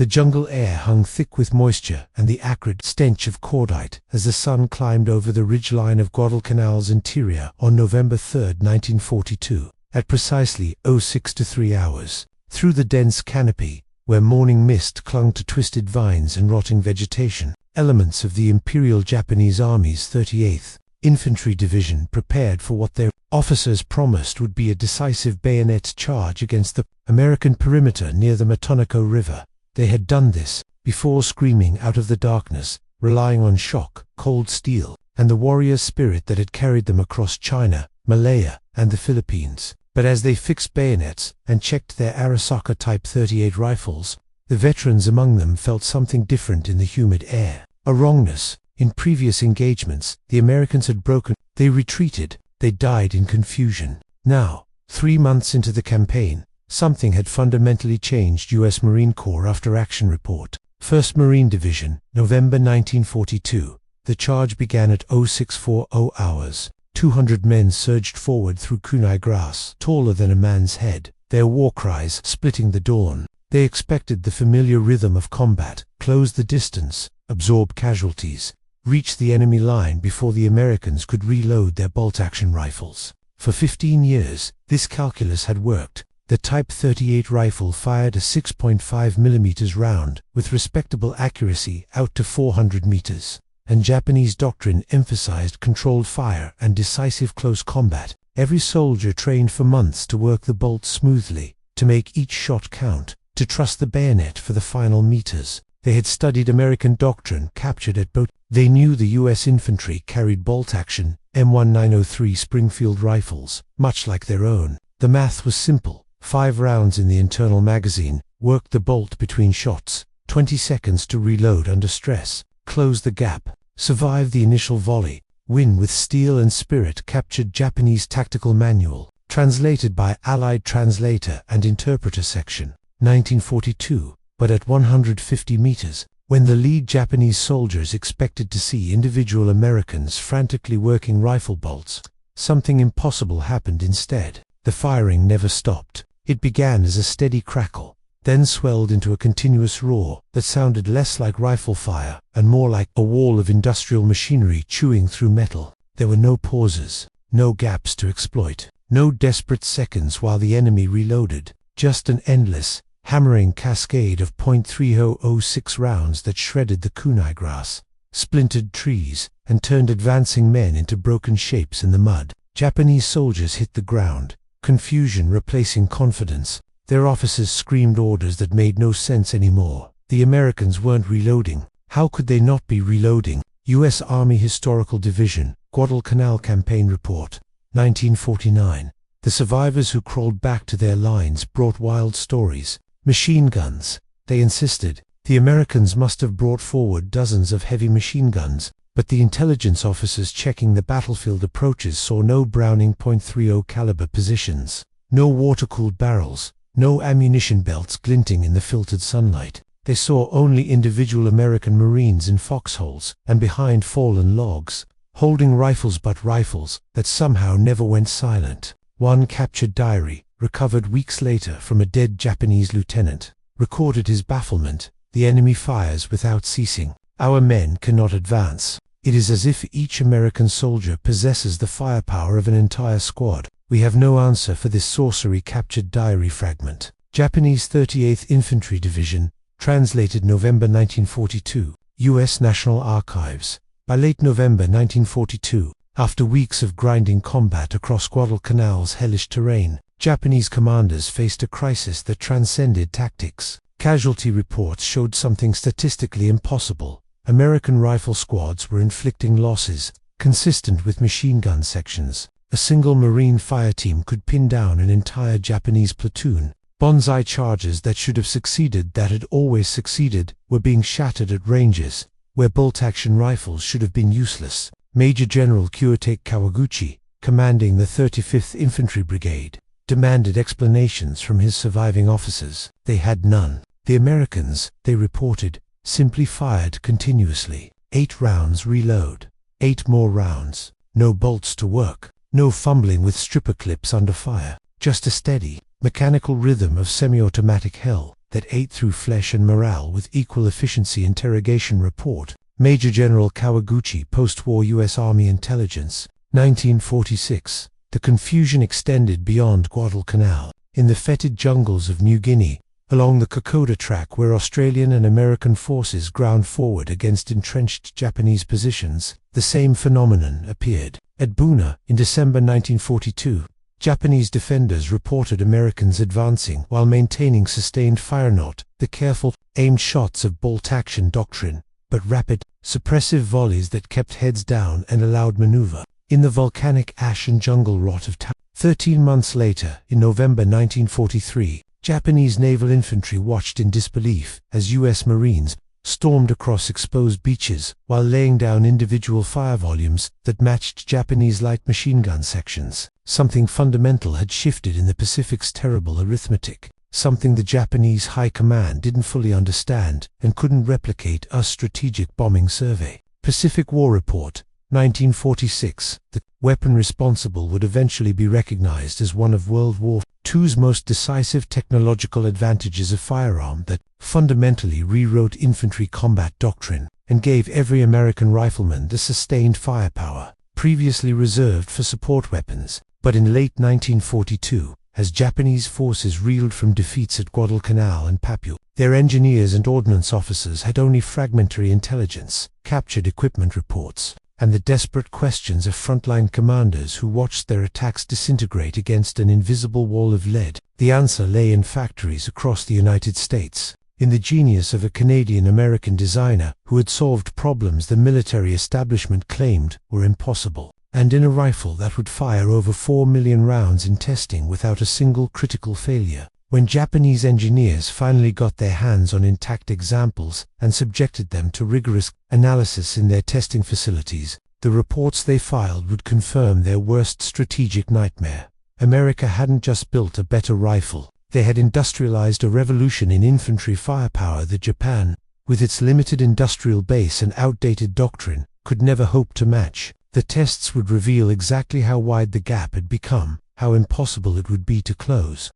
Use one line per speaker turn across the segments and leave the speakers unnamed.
The jungle air hung thick with moisture and the acrid stench of cordite as the sun climbed over the ridgeline of Guadalcanal's interior on November 3, 1942, at precisely 06:03 hours. Through the dense canopy, where morning mist clung to twisted vines and rotting vegetation, elements of the Imperial Japanese Army's 38th Infantry Division prepared for what their officers promised would be a decisive bayonet charge against the American perimeter near the Matonaco River. They had done this before, screaming out of the darkness, relying on shock, cold steel, and the warrior spirit that had carried them across China, Malaya, and the Philippines. But as they fixed bayonets and checked their Arisaka Type 38 rifles, the veterans among them felt something different in the humid air. A wrongness. In previous engagements, the Americans had broken. They retreated. They died in confusion. Now, 3 months into the campaign, something had fundamentally changed. U.S. Marine Corps After Action Report. 1st Marine Division, November 1942. The charge began at 0640 hours. 200 men surged forward through kunai grass, taller than a man's head, their war cries splitting the dawn. They expected the familiar rhythm of combat: close the distance, absorb casualties, reach the enemy line before the Americans could reload their bolt-action rifles. For 15 years, this calculus had worked. The Type 38 rifle fired a 6.5mm round with respectable accuracy out to 400 meters. And Japanese doctrine emphasized controlled fire and decisive close combat. Every soldier trained for months to work the bolt smoothly, to make each shot count, to trust the bayonet for the final meters. They had studied American doctrine captured at both. They knew the U.S. infantry carried bolt-action M1903 Springfield rifles, much like their own. The math was simple. 5 rounds in the internal magazine, work the bolt between shots, 20 seconds to reload under stress, close the gap, survive the initial volley, win with steel and spirit. Captured Japanese Tactical Manual, translated by Allied Translator and Interpreter Section, 1942. But at 150 meters, when the lead Japanese soldiers expected to see individual Americans frantically working rifle bolts, something impossible happened instead. The firing never stopped. It began as a steady crackle, then swelled into a continuous roar that sounded less like rifle fire and more like a wall of industrial machinery chewing through metal. There were no pauses, no gaps to exploit, no desperate seconds while the enemy reloaded, just an endless, hammering cascade of .3006 rounds that shredded the kunai grass, splintered trees, and turned advancing men into broken shapes in the mud. Japanese soldiers hit the ground, confusion replacing confidence. Their officers screamed orders that made no sense anymore. The Americans weren't reloading. How could they not be reloading? U.S. Army Historical Division, Guadalcanal Campaign Report, 1949. The survivors who crawled back to their lines brought wild stories. Machine guns, they insisted. The Americans must have brought forward dozens of heavy machine guns, but the intelligence officers checking the battlefield approaches saw no Browning .30 caliber positions, no water-cooled barrels, no ammunition belts glinting in the filtered sunlight. They saw only individual American Marines in foxholes and behind fallen logs, holding rifles, but rifles that somehow never went silent. One captured diary, recovered weeks later from a dead Japanese lieutenant, recorded his bafflement: "The enemy fires without ceasing. Our men cannot advance. It is as if each American soldier possesses the firepower of an entire squad. We have no answer for this sorcery." Captured diary fragment. Japanese 38th Infantry Division, translated November 1942, U.S. National Archives. By late November 1942, after weeks of grinding combat across Guadalcanal's hellish terrain, Japanese commanders faced a crisis that transcended tactics. Casualty reports showed something statistically impossible. American rifle squads were inflicting losses consistent with machine gun sections. A single Marine fire team could pin down an entire Japanese platoon. Bonsai charges that should have succeeded, that had always succeeded, were being shattered at ranges where bolt-action rifles should have been useless. Major General Kiyotake Kawaguchi, commanding the 35th Infantry Brigade, demanded explanations from his surviving officers. They had none. The Americans, they reported, simply fired continuously. 8 rounds reload. 8 more rounds. No bolts to work. No fumbling with stripper clips under fire. Just a steady, mechanical rhythm of semi-automatic hell. that ate through flesh and morale with equal efficiency. Interrogation report. Major General Kawaguchi, post-war U.S. Army Intelligence, 1946. The confusion extended beyond Guadalcanal. In the fetid jungles of New Guinea, along the Kokoda Track where Australian and American forces ground forward against entrenched Japanese positions, the same phenomenon appeared. At Buna, in December 1942, Japanese defenders reported Americans advancing while maintaining sustained fire, not the careful, aimed shots of bolt-action doctrine, but rapid, suppressive volleys that kept heads down and allowed maneuver. In the volcanic ash and jungle rot of 13 months later, in November 1943, Japanese naval infantry watched in disbelief as U.S. Marines stormed across exposed beaches while laying down individual fire volumes that matched Japanese light machine gun sections. Something fundamental had shifted in the Pacific's terrible arithmetic, something the Japanese High Command didn't fully understand and couldn't replicate. A strategic bombing survey. Pacific War Report, 1946. The weapon responsible would eventually be recognized as one of World War II's most decisive technological advantages, a firearm that fundamentally rewrote infantry combat doctrine and gave every American rifleman the sustained firepower previously reserved for support weapons. But in late 1942, as Japanese forces reeled from defeats at Guadalcanal and Papua, their engineers and ordnance officers had only fragmentary intelligence, captured equipment reports, and the desperate questions of frontline commanders who watched their attacks disintegrate against an invisible wall of lead. The answer lay in factories across the United States, in the genius of a Canadian-American designer who had solved problems the military establishment claimed were impossible, and in a rifle that would fire over 4 million rounds in testing without a single critical failure. When Japanese engineers finally got their hands on intact examples and subjected them to rigorous analysis in their testing facilities, the reports they filed would confirm their worst strategic nightmare. America hadn't just built a better rifle, they had industrialized a revolution in infantry firepower that Japan, with its limited industrial base and outdated doctrine, could never hope to match. The tests would reveal exactly how wide the gap had become, how impossible it would be to close.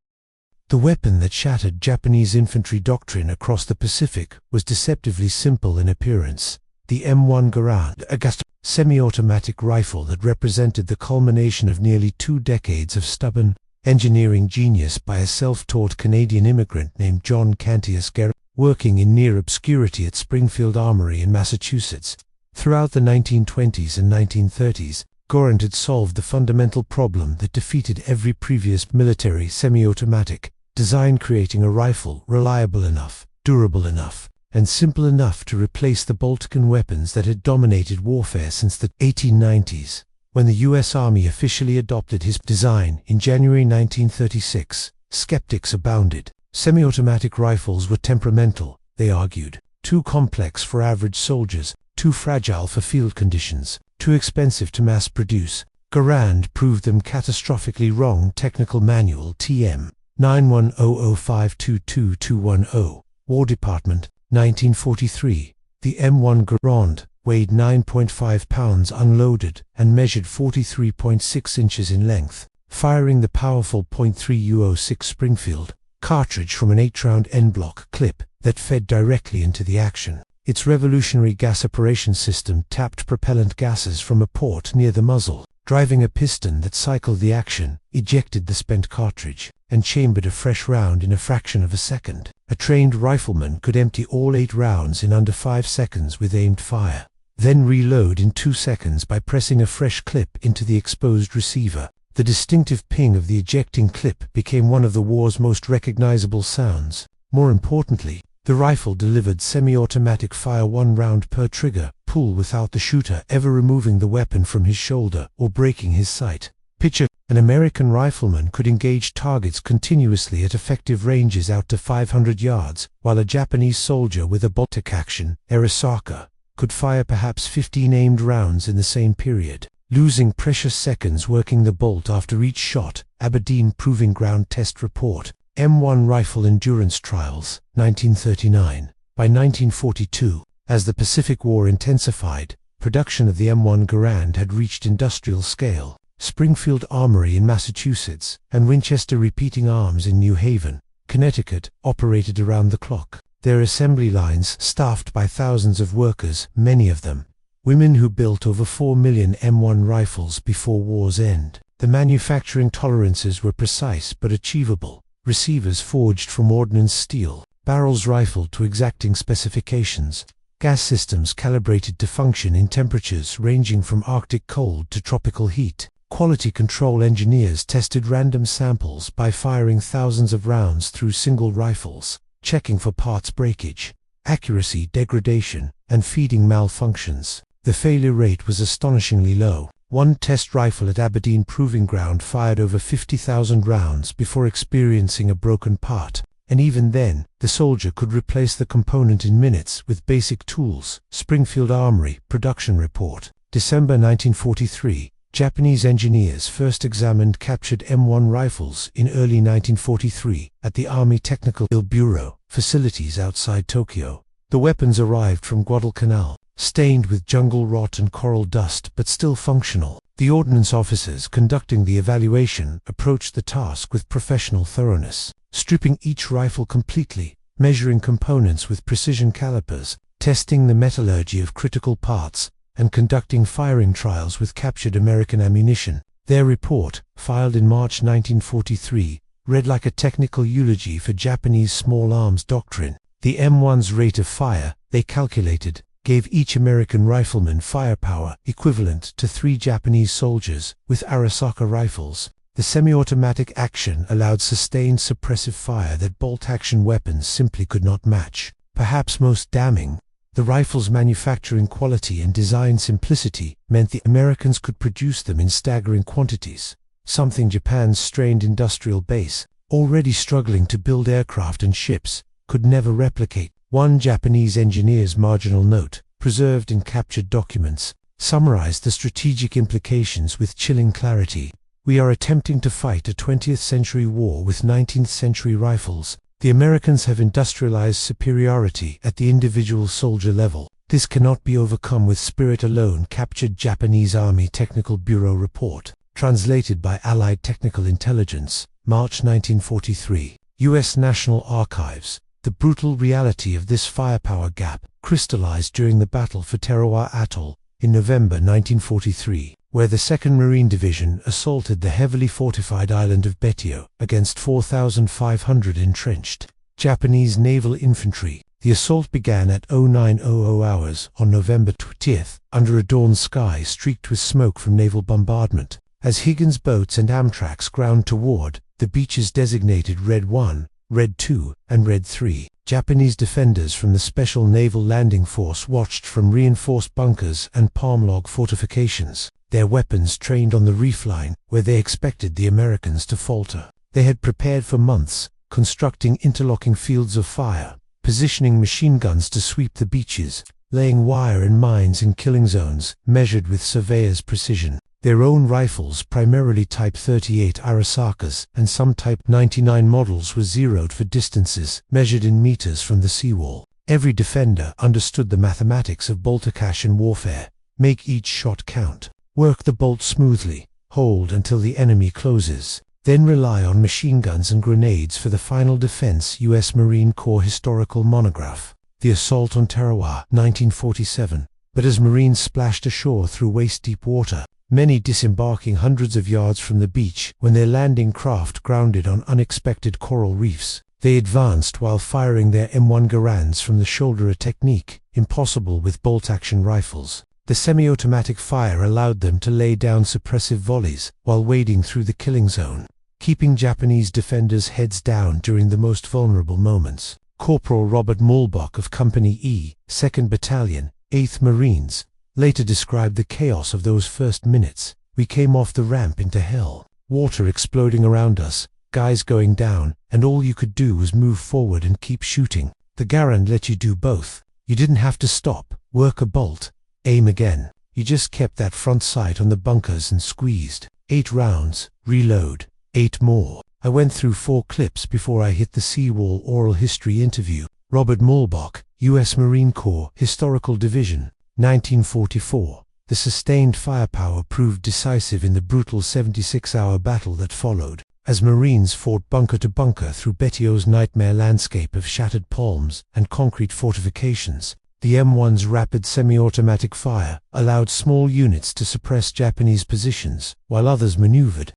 The weapon that shattered Japanese infantry doctrine across the Pacific was deceptively simple in appearance. The M1 Garand, a semi-automatic rifle that represented the culmination of nearly 2 decades of stubborn engineering genius by a self-taught Canadian immigrant named John Cantius Garand, working in near obscurity at Springfield Armory in Massachusetts. Throughout the 1920s and 1930s, Garand had solved the fundamental problem that defeated every previous military semi-automatic design, creating a rifle reliable enough, durable enough, and simple enough to replace the bolt-action weapons that had dominated warfare since the 1890s. When the U.S. Army officially adopted his design in January 1936, skeptics abounded. Semi-automatic rifles were temperamental, they argued, too complex for average soldiers, too fragile for field conditions, too expensive to mass produce. Garand proved them catastrophically wrong. Technical Manual TM 9100522210, War Department, 1943. The M1 Garand weighed 9.5 pounds unloaded and measured 43.6 inches in length, firing the powerful .306 Springfield cartridge from an 8-round N-block clip that fed directly into the action. Its revolutionary gas separation system tapped propellant gases from a port near the muzzle, driving a piston that cycled the action, ejected the spent cartridge, and chambered a fresh round in a fraction of a second. A trained rifleman could empty all 8 rounds in under 5 seconds with aimed fire, then reload in 2 seconds by pressing a fresh clip into the exposed receiver. The distinctive ping of the ejecting clip became one of the war's most recognizable sounds. More importantly, the rifle delivered semi-automatic fire 1 round per trigger pull without the shooter ever removing the weapon from his shoulder or breaking his sight. Picture, an American rifleman could engage targets continuously at effective ranges out to 500 yards, while a Japanese soldier with a bolt-action, Arisaka, could fire perhaps 15 aimed rounds in the same period, losing precious seconds working the bolt after each shot. Aberdeen Proving Ground Test Report. M1 Rifle Endurance Trials, 1939. By 1942, as the Pacific War intensified, production of the M1 Garand had reached industrial scale. Springfield Armory in Massachusetts and Winchester Repeating Arms in New Haven Connecticut, operated around the clock. Their assembly lines staffed by thousands of workers, many of them women who built over 4 million M1 rifles before war's end. The manufacturing tolerances were precise but achievable. Receivers forged from ordnance steel, barrels rifled to exacting specifications, gas systems calibrated to function in temperatures ranging from Arctic cold to tropical heat. Quality control engineers tested random samples by firing thousands of rounds through single rifles, checking for parts breakage, accuracy degradation, and feeding malfunctions. The failure rate was astonishingly low. One test rifle at Aberdeen Proving Ground fired over 50,000 rounds before experiencing a broken part, and even then, the soldier could replace the component in minutes with basic tools. Springfield Armory Production Report, December 1943. Japanese engineers first examined captured M1 rifles in early 1943 at the Army Technical Bureau facilities outside Tokyo. The weapons arrived from Guadalcanal, stained with jungle rot and coral dust but still functional. The ordnance officers conducting the evaluation approached the task with professional thoroughness, stripping each rifle completely, measuring components with precision calipers, testing the metallurgy of critical parts, and conducting firing trials with captured American ammunition. Their report, filed in March 1943, read like a technical eulogy for Japanese small arms doctrine. The M1's rate of fire, they calculated, gave each American rifleman firepower equivalent to 3 Japanese soldiers with Arisaka rifles. The semi-automatic action allowed sustained suppressive fire that bolt-action weapons simply could not match. Perhaps most damning, the rifle's manufacturing quality and design simplicity meant the Americans could produce them in staggering quantities, something Japan's strained industrial base, already struggling to build aircraft and ships, could never replicate. One Japanese engineer's marginal note, preserved in captured documents, summarized the strategic implications with chilling clarity. "We are attempting to fight a 20th century war with 19th century rifles. The Americans have industrialized superiority at the individual soldier level. This cannot be overcome with spirit alone." Captured Japanese Army Technical Bureau Report, translated by Allied Technical Intelligence, March 1943. U.S. National Archives. The brutal reality of this firepower gap crystallized during the battle for Tarawa Atoll in November 1943, where the 2nd Marine Division assaulted the heavily fortified island of Betio against 4,500 entrenched Japanese naval infantry. The assault began at 0900 hours on November 20th, under a dawn sky streaked with smoke from naval bombardment. As Higgins boats and Amtraks ground toward the beaches designated Red 1, Red 2, and Red 3, Japanese defenders from the Special Naval Landing Force watched from reinforced bunkers and palm log fortifications, their weapons trained on the reef line where they expected the Americans to falter. They had prepared for months, constructing interlocking fields of fire, positioning machine guns to sweep the beaches, laying wire and mines in killing zones measured with surveyor's precision. Their own rifles, primarily Type 38 Arisakas and some Type 99 models, were zeroed for distances measured in meters from the seawall. Every defender understood the mathematics of bolt-action warfare. Make each shot count. Work the bolt smoothly. Hold until the enemy closes. Then rely on machine guns and grenades for the final defense. U.S. Marine Corps Historical Monograph. The Assault on Tarawa, 1947. But as Marines splashed ashore through waist-deep water, many disembarking hundreds of yards from the beach when their landing craft grounded on unexpected coral reefs, they advanced while firing their M1 Garands from the shoulder, a technique impossible with bolt-action rifles. The semi-automatic fire allowed them to lay down suppressive volleys while wading through the killing zone, keeping Japanese defenders' heads down during the most vulnerable moments. Corporal Robert Muhlbach of Company E, 2nd Battalion, 8th Marines, later described the chaos of those first minutes. "We came off the ramp into hell. Water exploding around us, guys going down, and all you could do was move forward and keep shooting. The Garand let you do both. You didn't have to stop, work a bolt, aim again. You just kept that front sight on the bunkers and squeezed. 8 rounds, reload, 8 more. I went through 4 clips before I hit the seawall." Oral history interview. Robert Muhlbach, U.S. Marine Corps Historical Division, 1944. The sustained firepower proved decisive in the brutal 76-hour battle that followed. As Marines fought bunker to bunker through Betio's nightmare landscape of shattered palms and concrete fortifications, the M1's rapid semi-automatic fire allowed small units to suppress Japanese positions, while others maneuvered.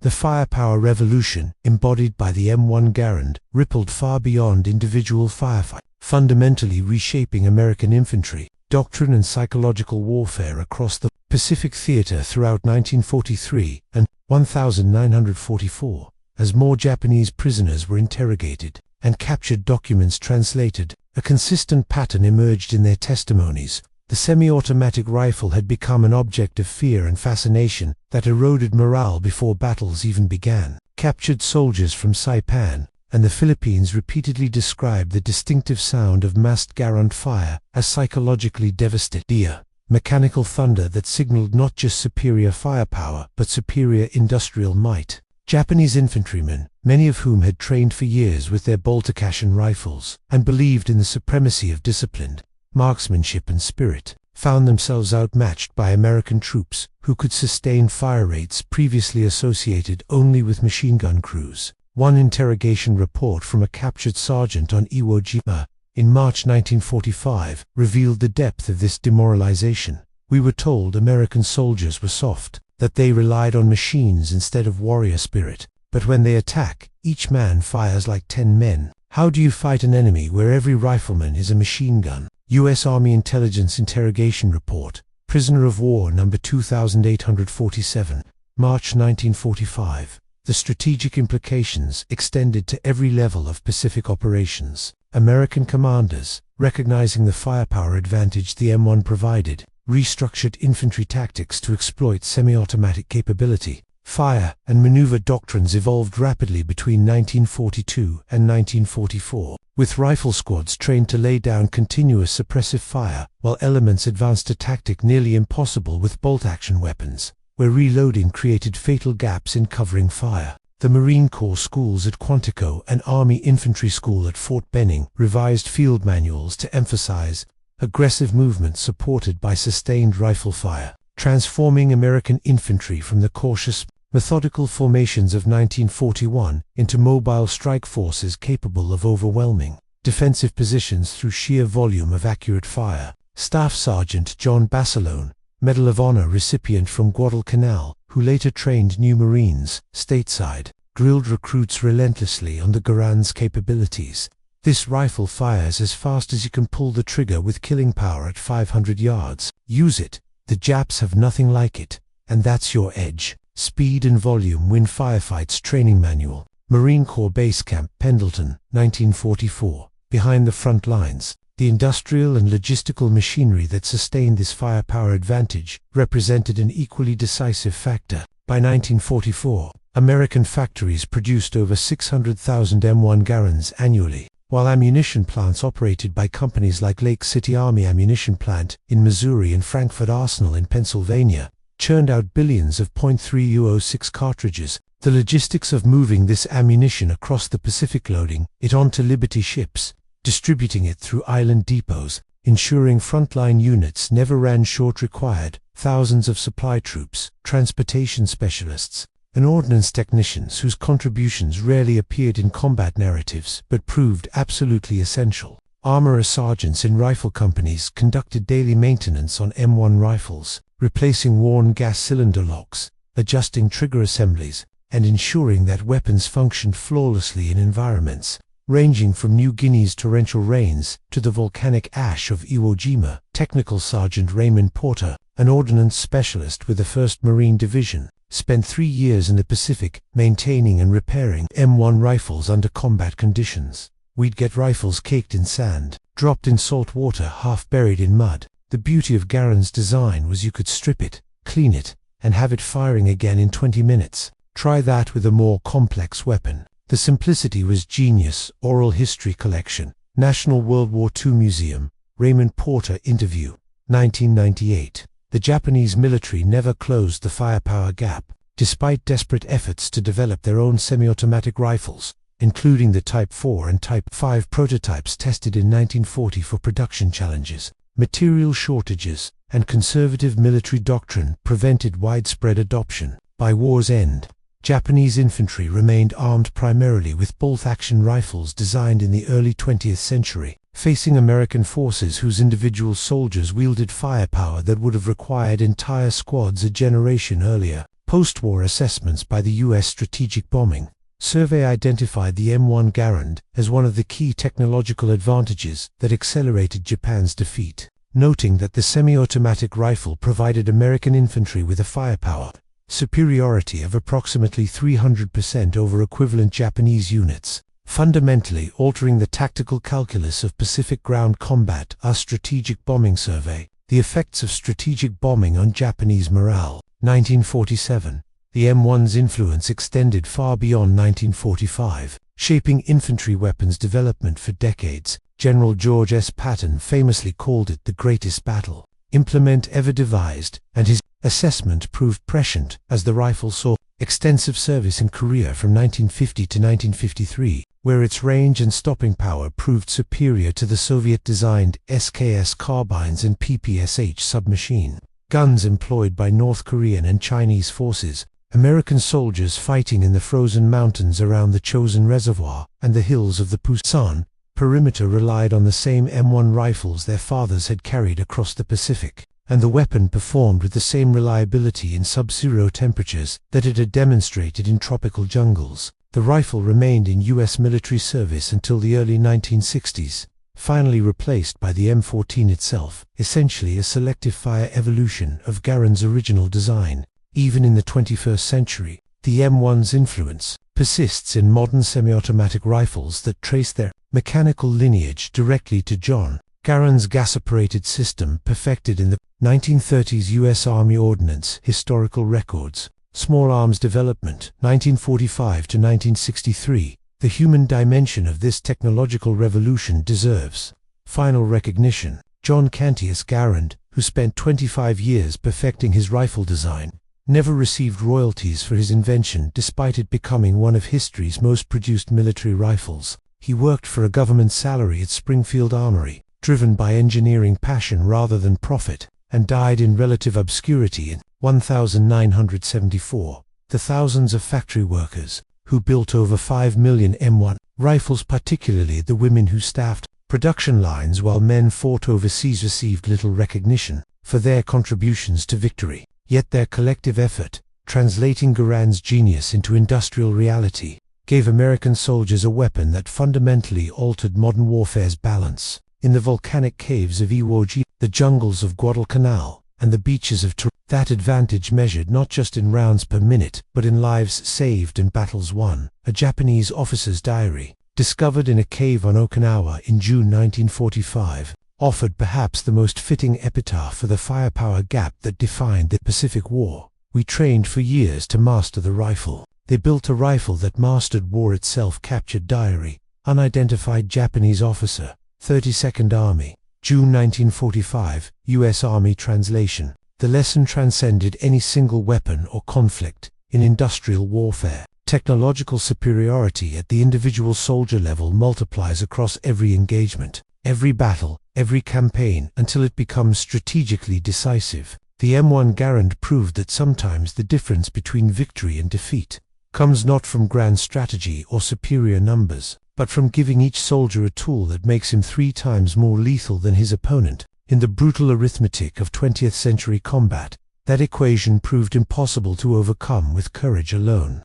The firepower revolution, embodied by the M1 Garand, rippled far beyond individual firefight, fundamentally reshaping American infantry, doctrine and psychological warfare across the Pacific theater throughout 1943 and 1944. As more Japanese prisoners were interrogated and captured documents translated, a consistent pattern emerged in their testimonies. The semi-automatic rifle had become an object of fear and fascination that eroded morale before battles even began. Captured soldiers from Saipan and the Philippines repeatedly described the distinctive sound of massed Garand fire as psychologically devastating. Mechanical thunder that signaled not just superior firepower but superior industrial might. Japanese infantrymen, many of whom had trained for years with their Boltacashin rifles and believed in the supremacy of disciplined marksmanship and spirit, found themselves outmatched by American troops who could sustain fire rates previously associated only with machine gun crews. One interrogation report from a captured sergeant on Iwo Jima in March 1945 revealed the depth of this demoralization. "We were told American soldiers were soft, that they relied on machines instead of warrior spirit. But when they attack, each man fires like 10 men. How do you fight an enemy where every rifleman is a machine gun?" U.S. Army Intelligence Interrogation Report, Prisoner of War No. 2847, March 1945. The strategic implications extended to every level of Pacific operations. American commanders, recognizing the firepower advantage the M1 provided, restructured infantry tactics to exploit semi-automatic capability. Fire and maneuver doctrines evolved rapidly between 1942 and 1944, with rifle squads trained to lay down continuous suppressive fire, while elements advanced a tactic nearly impossible with bolt-action weapons, where reloading created fatal gaps in covering fire. The Marine Corps schools at Quantico and Army Infantry School at Fort Benning revised field manuals to emphasize aggressive movement supported by sustained rifle fire, transforming American infantry from the cautious, methodical formations of 1941 into mobile strike forces capable of overwhelming defensive positions through sheer volume of accurate fire. Staff Sergeant John Basilone, Medal of Honor recipient from Guadalcanal, who later trained new Marines stateside, drilled recruits relentlessly on the Garand's capabilities. "This rifle fires as fast as you can pull the trigger with killing power at 500 yards. Use it. The Japs have nothing like it, and that's your edge. Speed and volume win firefights." Training Manual. Marine Corps Base Camp Pendleton, 1944. Behind the front lines, the industrial and logistical machinery that sustained this firepower advantage represented an equally decisive factor. By 1944, American factories produced over 600,000 M1 Garands annually, while ammunition plants operated by companies like Lake City Army Ammunition Plant in Missouri and Frankfurt Arsenal in Pennsylvania churned out billions of .306 cartridges. The logistics of moving this ammunition across the Pacific, loading it onto Liberty ships, distributing it through island depots, ensuring frontline units never ran short, required thousands of supply troops, transportation specialists, and ordnance technicians whose contributions rarely appeared in combat narratives but proved absolutely essential. Armorer sergeants in rifle companies conducted daily maintenance on M1 rifles, replacing worn gas cylinder locks, adjusting trigger assemblies, and ensuring that weapons functioned flawlessly in environments ranging from New Guinea's torrential rains to the volcanic ash of Iwo Jima. Technical Sergeant Raymond Porter, an ordnance specialist with the 1st Marine Division, spent 3 years in the Pacific maintaining and repairing M1 rifles under combat conditions. "We'd get rifles caked in sand, dropped in salt water, half buried in mud. The beauty of Garand's design was you could strip it, clean it, and have it firing again in 20 minutes. Try that with a more complex weapon. The simplicity was genius." Oral History Collection, National World War II Museum, Raymond Porter interview, 1998. The Japanese military never closed the firepower gap, despite desperate efforts to develop their own semi-automatic rifles, including the Type 4 and Type 5 prototypes tested in 1940 for production challenges. Material shortages and conservative military doctrine prevented widespread adoption. By war's end, Japanese infantry remained armed primarily with bolt-action rifles designed in the early 20th century, facing American forces whose individual soldiers wielded firepower that would have required entire squads a generation earlier. Post-war assessments by the U.S. Strategic Bombing Survey identified the M1 Garand as one of the key technological advantages that accelerated Japan's defeat, noting that the semi-automatic rifle provided American infantry with a firepower superiority of approximately 300% over equivalent Japanese units, fundamentally altering the tactical calculus of Pacific ground combat. Our Strategic Bombing Survey, The Effects of Strategic Bombing on Japanese Morale, 1947. The M1's influence extended far beyond 1945, shaping infantry weapons development for decades. General George S. Patton famously called it the greatest battle implement ever devised, and his assessment proved prescient as the rifle saw extensive service in Korea from 1950 to 1953, where its range and stopping power proved superior to the Soviet-designed SKS carbines and PPSH submachine guns employed by North Korean and Chinese forces. American soldiers fighting in the frozen mountains around the Chosin Reservoir and the hills of the Pusan perimeter relied on the same M1 rifles their fathers had carried across the Pacific, and the weapon performed with the same reliability in sub-zero temperatures that it had demonstrated in tropical jungles. The rifle remained in U.S. military service until the early 1960s, finally replaced by the M14 itself, essentially a selective fire evolution of Garand's original design. Even in the 21st century, the M1's influence persists in modern semi-automatic rifles that trace their mechanical lineage directly to John Garand's gas-operated system perfected in the 1930s. U.S. Army Ordnance Historical Records, Small Arms Development, 1945 to 1963. The human dimension of this technological revolution deserves final recognition. John Cantius Garand, who spent 25 years perfecting his rifle design, never received royalties for his invention despite it becoming one of history's most produced military rifles. He worked for a government salary at Springfield Armory, driven by engineering passion rather than profit, and died in relative obscurity in 1974. The thousands of factory workers who built over 5 million M1 rifles, particularly the women who staffed production lines while men fought overseas, received little recognition for their contributions to victory. Yet their collective effort, translating Garand's genius into industrial reality, gave American soldiers a weapon that fundamentally altered modern warfare's balance. In the volcanic caves of Iwo Jima, the jungles of Guadalcanal, and the beaches of Tor, that advantage measured not just in rounds per minute, but in lives saved and battles won. A Japanese officer's diary, discovered in a cave on Okinawa in June 1945, offered perhaps the most fitting epitaph for the firepower gap that defined the Pacific War. We trained for years to master the rifle. They built a rifle that mastered war itself. Captured diary, unidentified Japanese officer, 32nd Army, June 1945, U.S. Army translation. The lesson transcended any single weapon or conflict. In industrial warfare, technological superiority at the individual soldier level multiplies across every engagement, every battle, every campaign, until it becomes strategically decisive. The M1 Garand proved that sometimes the difference between victory and defeat comes not from grand strategy or superior numbers, but from giving each soldier a tool that makes him 3 times more lethal than his opponent. In the brutal arithmetic of 20th century combat, that equation proved impossible to overcome with courage alone.